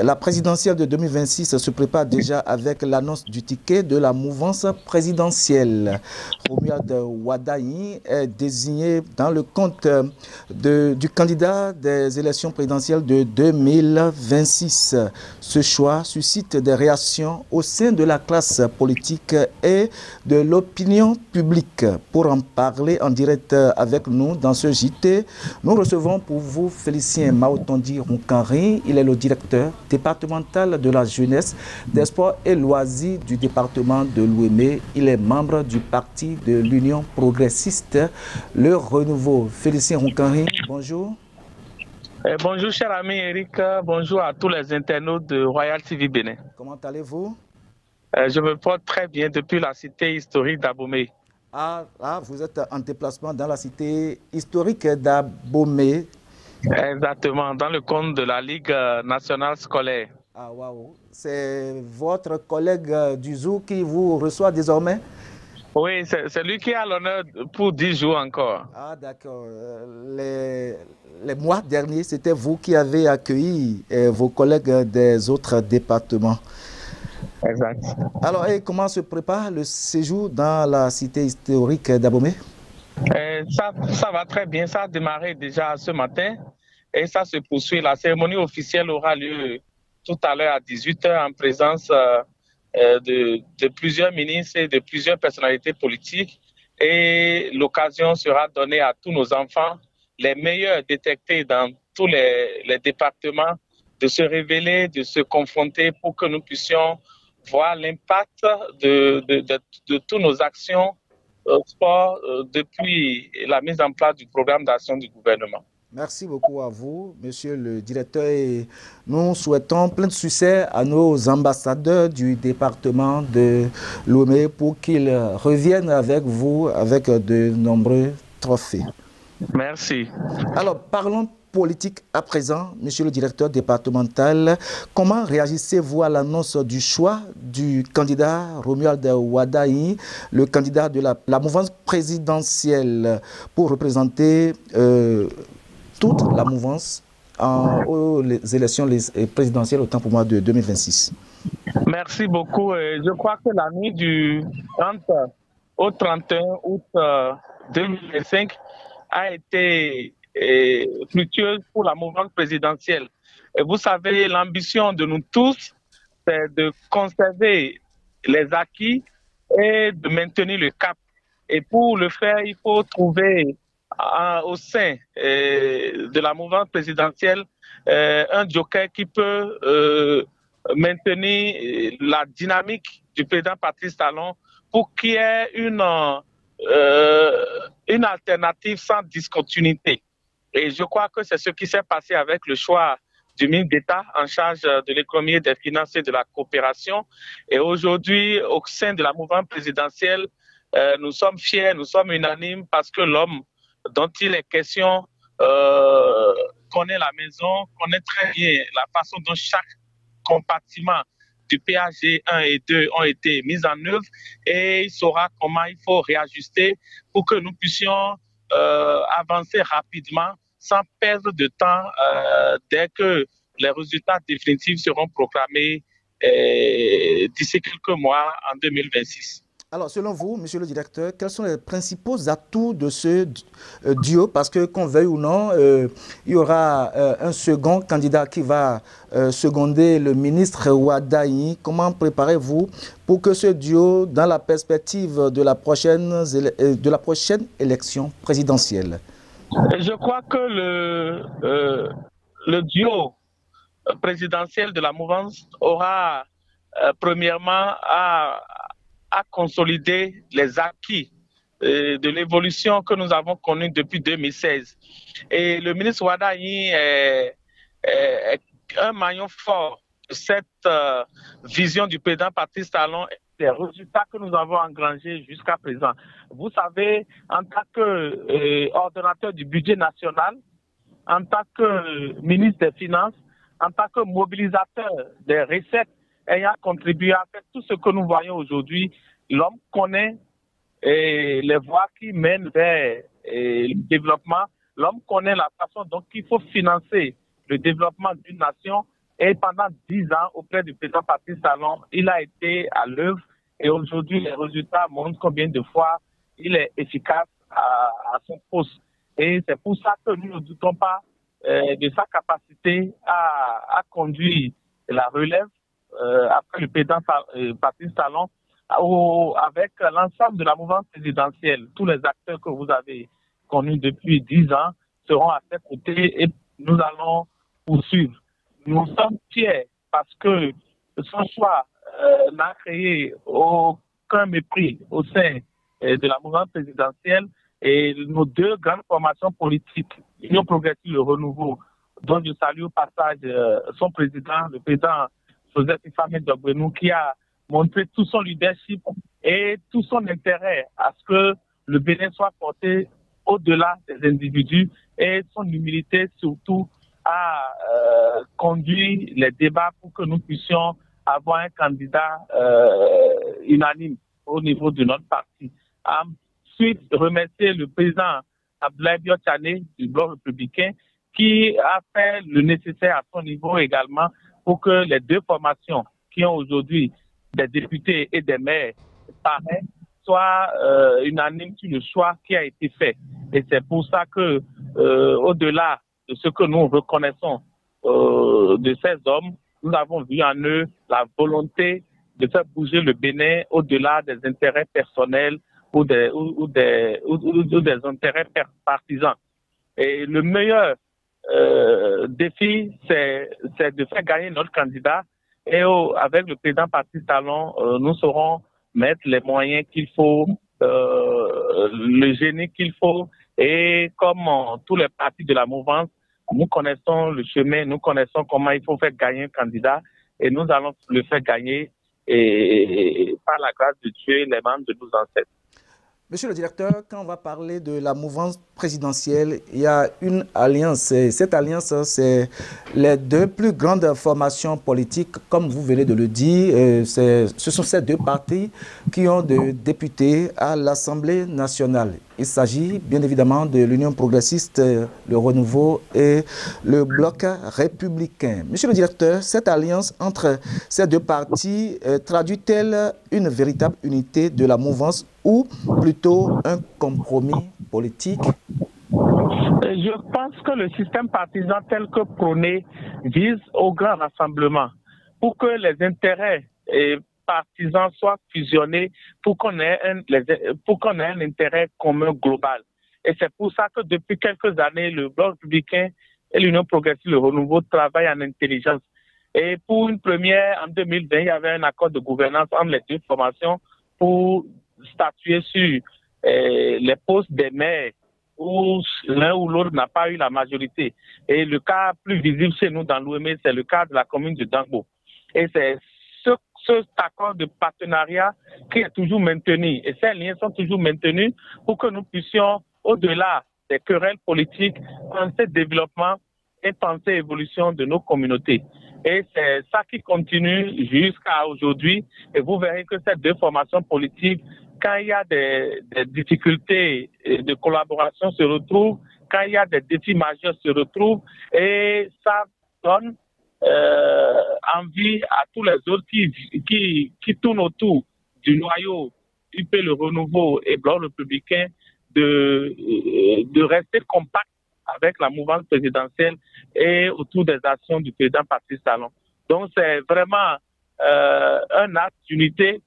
La présidentielle de 2026 se prépare déjà avec l'annonce du ticket de la mouvance présidentielle. Romuald Wadayi est désigné dans le compte du candidat des élections présidentielles de 2026. Ce choix suscite des réactions au sein de la classe politique et de l'opinion publique. Pour en parler en direct avec nous dans ce JT, nous recevons pour vous Félicien Maotondi Rounkari. Il est le directeur départemental de la jeunesse, des sports et loisirs du département de l'Ouémé. Il est membre du parti de l'Union progressiste, le Renouveau. Félicien Rounkari, bonjour. Bonjour cher ami Eric, bonjour à tous les internautes de Royal TV Bénin. Comment allez-vous? Je me porte très bien depuis la cité historique d'Abomey. Vous êtes en déplacement dans la cité historique d'Abomey. Exactement, dans le compte de la Ligue nationale scolaire. Ah, waouh. C'est votre collègue du zoo qui vous reçoit désormais? Oui, c'est lui qui a l'honneur pour 10 jours encore. Ah, d'accord. Les mois derniers, c'était vous qui avez accueilli vos collègues des autres départements. Exact. Alors, et comment se prépare le séjour dans la cité historique d'Abomey? Ça va très bien. Ça a démarré déjà ce matin et ça se poursuit. La cérémonie officielle aura lieu tout à l'heure à 18 h en présence de plusieurs ministres et de plusieurs personnalités politiques. Et l'occasion sera donnée à tous nos enfants, les meilleurs détectés dans tous les départements, de se révéler, de se confronter pour que nous puissions voir l'impact de toutes nos actions au sport depuis la mise en place du programme d'action du gouvernement. Merci beaucoup à vous, monsieur le directeur. Et nous souhaitons plein de succès à nos ambassadeurs du département de Lomé pour qu'ils reviennent avec vous avec de nombreux trophées. Merci. Alors, parlons politique à présent, monsieur le directeur départemental. Comment réagissez-vous à l'annonce du choix du candidat Romuald Wadayi, le candidat de la mouvance présidentielle, pour représenter toute la mouvance aux élections présidentielles, autant pour moi, de 2026? Merci beaucoup. Je crois que la nuit du 30 au 31 août 2025 a été fructueuse pour la mouvance présidentielle. Et vous savez, l'ambition de nous tous, c'est de conserver les acquis et de maintenir le cap. Et pour le faire, il faut trouver au sein de la mouvance présidentielle un joker qui peut maintenir la dynamique du président Patrice Talon pour qu'il y ait une alternative sans discontinuité. Et je crois que c'est ce qui s'est passé avec le choix du ministre d'État en charge de l'économie, des finances et de la coopération. Et aujourd'hui, au sein de la mouvance présidentielle, nous sommes fiers, nous sommes unanimes parce que l'homme dont il est question connaît la maison, connaît très bien la façon dont chaque compartiment du PAG 1 et 2 ont été mis en œuvre et il saura comment il faut réajuster pour que nous puissions avancer rapidement sans perdre de temps dès que les résultats définitifs seront proclamés d'ici quelques mois en 2026. Alors, selon vous, monsieur le directeur, quels sont les principaux atouts de ce duo? Parce que, qu'on veuille ou non, il y aura un second candidat qui va seconder le ministre Wadayi. Comment préparez-vous pour que ce duo, dans la perspective de la prochaine élection présidentielle? Je crois que le duo présidentiel de la mouvance aura premièrement à consolider les acquis de l'évolution que nous avons connue depuis 2016. Et le ministre Wadayi est un maillon fort de cette vision du président Patrice Talon et des résultats que nous avons engrangés jusqu'à présent. Vous savez, en tant qu'ordonnateur du budget national, en tant que ministre des Finances, en tant que mobilisateur des recettes ayant contribué à faire tout ce que nous voyons aujourd'hui, l'homme connaît les voies qui mènent vers le développement. L'homme connaît la façon dont il faut financer le développement d'une nation Et pendant 10 ans, auprès du président Patrice Talon, il a été à l'œuvre. Et aujourd'hui, les résultats montrent combien de fois il est efficace à son poste. Et c'est pour ça que nous ne doutons pas de sa capacité à conduire la relève après le président Patrice Talon avec l'ensemble de la mouvance présidentielle. Tous les acteurs que vous avez connus depuis 10 ans seront à ses côtés et nous allons poursuivre. Nous sommes fiers parce que son choix n'a créé aucun mépris au sein de la mouvance présidentielle et nos deux grandes formations politiques, Union progressive Le Renouveau, dont je salue au passage son président, le président Joseph Ifame Diogbenou, qui a montré tout son leadership et tout son intérêt à ce que le Bénin soit porté au-delà des individus et son humilité surtout à conduire les débats pour que nous puissions avoir un candidat unanime au niveau de notre parti. Ensuite, remercier le président Abdoulaye Biotchane du Bloc républicain qui a fait le nécessaire à son niveau également pour que les deux formations qui ont aujourd'hui des députés et des maires pareils soient unanimes sur le choix qui a été fait. Et c'est pour ça que, au-delà de ce que nous reconnaissons de ces hommes, nous avons vu en eux la volonté de faire bouger le Bénin au-delà des intérêts personnels ou des intérêts partisans. Et le meilleur défi, c'est de faire gagner notre candidat. Et avec le président Patrice Talon, nous saurons mettre les moyens qu'il faut, le génie qu'il faut. Et comme tous les partis de la mouvance, nous connaissons le chemin, nous connaissons comment il faut faire gagner un candidat. Et nous allons le faire gagner et par la grâce de Dieu, les membres de nos ancêtres. Monsieur le directeur, quand on va parler de la mouvance présidentielle, il y a une alliance. Et cette alliance, c'est les deux plus grandes formations politiques, comme vous venez de le dire. Ce sont ces deux partis qui ont des députés à l'Assemblée nationale. Il s'agit bien évidemment de l'Union progressiste, le Renouveau et le Bloc républicain. Monsieur le directeur, cette alliance entre ces deux partis traduit-elle une véritable unité de la mouvance ou plutôt un compromis politique? Je pense que le système partisan tel que prôné vise au grand rassemblement pour que les intérêts partisans soient fusionnés pour qu'on ait un intérêt commun global. Et c'est pour ça que depuis quelques années, le Bloc républicain et l'Union progressive Le Renouveau travaillent en intelligence. Et pour une première, en 2020, il y avait un accord de gouvernance entre les deux formations pour statuer sur les postes des maires où l'un ou l'autre n'a pas eu la majorité. Et le cas plus visible chez nous dans l'OME, c'est le cas de la commune de Dangbo. Et c'est cet accord de partenariat qui est toujours maintenu. Et ces liens sont toujours maintenus pour que nous puissions, au-delà des querelles politiques, penser développement et penser évolution de nos communautés. Et c'est ça qui continue jusqu'à aujourd'hui. Et vous verrez que ces deux formations politiques, quand il y a des difficultés de collaboration, se retrouvent, quand il y a des défis majeurs, se retrouvent, et ça donne envie à tous les autres qui tournent autour du noyau UP Le Renouveau et Bloc républicain de rester compact avec la mouvance présidentielle et autour des actions du président Patrice Talon. Donc c'est vraiment un acte d'unité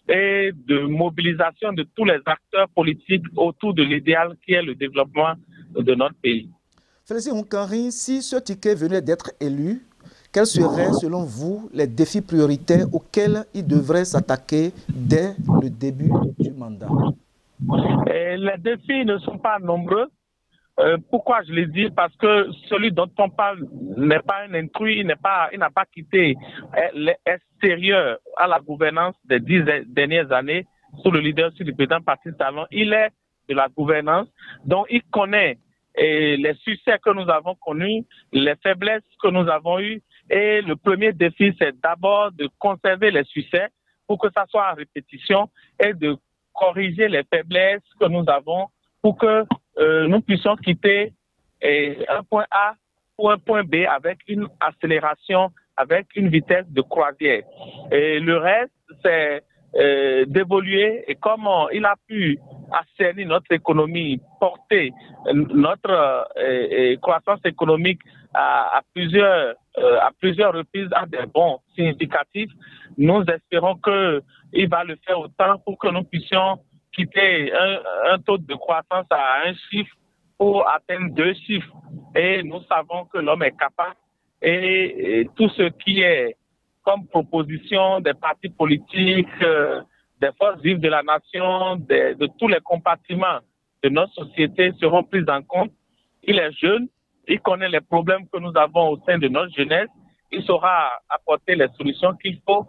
et de mobilisation de tous les acteurs politiques autour de l'idéal qui est le développement de notre pays. Félicien Ounkari, si ce ticket venait d'être élu, quels seraient, selon vous, les défis prioritaires auxquels il devrait s'attaquer dès le début du mandat? Les défis ne sont pas nombreux. Pourquoi je le dis? Parce que celui dont on parle n'est pas un intrus, il n'a pas quitté l'extérieur à la gouvernance des 10 dernières années sous le leadership du président Patrice Talon. Il est de la gouvernance, donc il connaît les succès que nous avons connus, les faiblesses que nous avons eues. Et le premier défi, c'est d'abord de conserver les succès pour que ça soit en répétition et de corriger les faiblesses que nous avons pour que nous puissions quitter un point A pour un point B avec une accélération avec une vitesse de croisière. Et le reste, c'est d'évoluer et comment il a pu assainir notre économie, porter notre croissance économique à plusieurs reprises à des bons significatifs. Nous espérons qu'il va le faire autant pour que nous puissions quitter un taux de croissance à un chiffre pour atteindre 2 chiffres. Et nous savons que l'homme est capable et tout ce qui est comme proposition des partis politiques, des forces vives de la nation, de tous les compartiments de notre société seront prises en compte. Il est jeune, il connaît les problèmes que nous avons au sein de notre jeunesse, il saura apporter les solutions qu'il faut.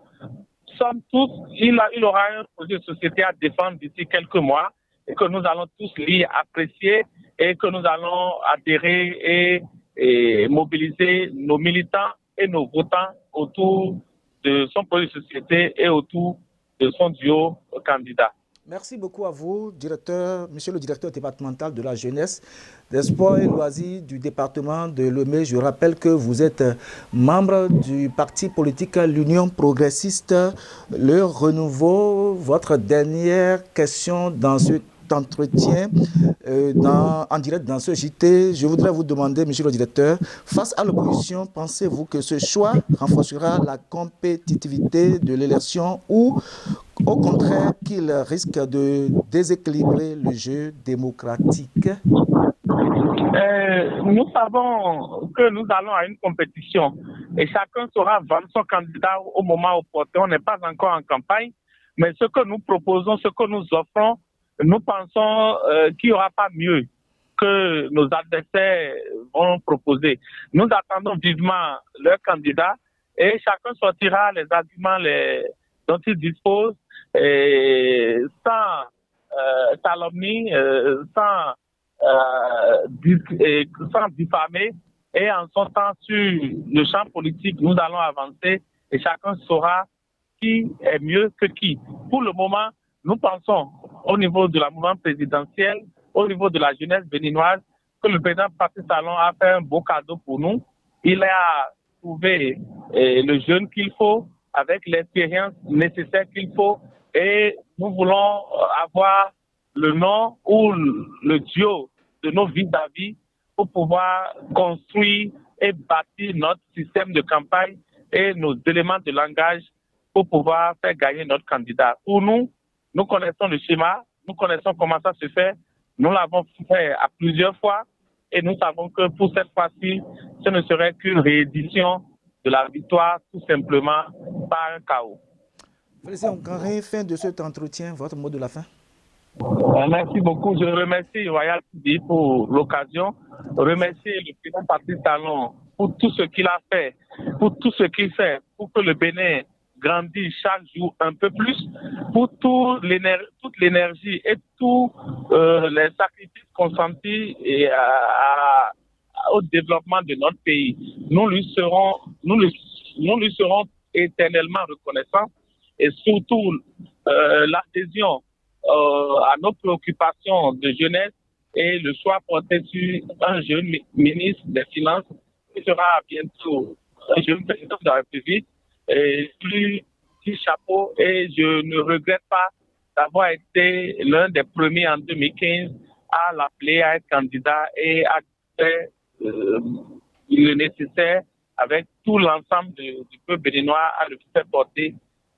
Sommes tous, il aura un projet de société à défendre d'ici quelques mois et que nous allons tous l'y apprécier et que nous allons adhérer et mobiliser nos militants et nos votants autour de son projet de société et autour de son duo candidat. Merci beaucoup à vous, monsieur le directeur départemental de la jeunesse, des sports et loisirs du département de Lomé. Je rappelle que vous êtes membre du parti politique l'Union progressiste, le Renouveau. Votre dernière question dans ce entretien en direct dans ce JT, je voudrais vous demander, monsieur le directeur, face à l'opposition, pensez-vous que ce choix renforcera la compétitivité de l'élection ou au contraire qu'il risque de déséquilibrer le jeu démocratique? Nous savons que nous allons à une compétition et chacun saura vendre son candidat au moment opportun. On n'est pas encore en campagne, mais ce que nous proposons, ce que nous offrons, nous pensons qu'il n'y aura pas mieux que nos adversaires vont proposer. Nous attendons vivement leur candidat et chacun sortira les arguments dont il dispose sans calomnie, sans diffamer et en son temps sur le champ politique, nous allons avancer et chacun saura qui est mieux que qui. Pour le moment, nous pensons au niveau de la mouvement présidentiel, au niveau de la jeunesse béninoise, que le président Patrice Talon a fait un beau cadeau pour nous. Il a trouvé le jeune qu'il faut, avec l'expérience nécessaire qu'il faut, et nous voulons avoir le nom ou le duo de nos vis-à-vis pour pouvoir construire et bâtir notre système de campagne et nos éléments de langage pour pouvoir faire gagner notre candidat. Pour nous, nous connaissons le schéma, nous connaissons comment ça se fait, nous l'avons fait à plusieurs fois et nous savons que pour cette fois-ci, ce ne serait qu'une réédition de la victoire, tout simplement par un chaos. Félicien Onkanré, fin de cet entretien, votre mot de la fin. Merci beaucoup. Je remercie Royal TV pour l'occasion. Remercier le président Patrice Talon pour tout ce qu'il a fait, pour tout ce qu'il fait, pour que le Bénin grandisse chaque jour un peu plus, pour toute l'énergie et tous les sacrifices consentis au développement de notre pays. Nous lui serons éternellement reconnaissants et surtout l'adhésion à nos préoccupations de jeunesse et le choix porté sur un jeune ministre des Finances qui sera bientôt un jeune président de la République. Et plus petit chapeau et je ne regrette pas d'avoir été l'un des premiers en 2015 à l'appeler à être candidat et à faire le nécessaire avec tout l'ensemble du peuple béninois à le faire porter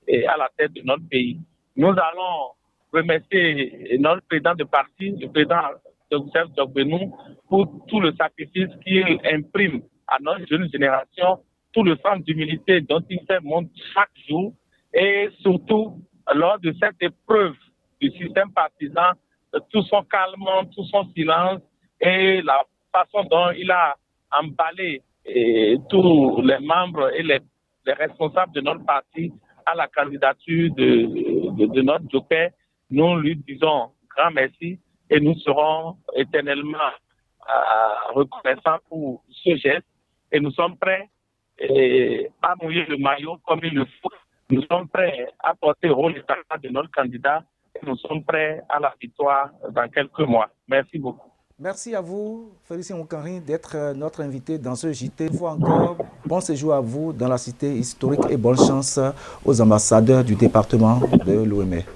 à la tête de notre pays. Nous allons remercier notre président de parti, le président Joseph Dogbenou, pour tout le sacrifice qu'il imprime à notre jeune génération, tout le sens d'humilité dont il fait montre chaque jour et surtout lors de cette épreuve du système partisan, tout son calme, tout son silence et la façon dont il a emballé tous les membres et les responsables de notre parti à la candidature de notre joker. Nous lui disons grand merci et nous serons éternellement reconnaissants pour ce geste et nous sommes prêts à mouiller le maillot comme il le faut. Nous sommes prêts à porter le rôle de notre candidat et nous sommes prêts à la victoire dans quelques mois. Merci beaucoup. Merci à vous, Félicien Oukanri, d'être notre invité dans ce JT. Une fois encore, bon séjour à vous dans la cité historique et bonne chance aux ambassadeurs du département de l'Ouémé.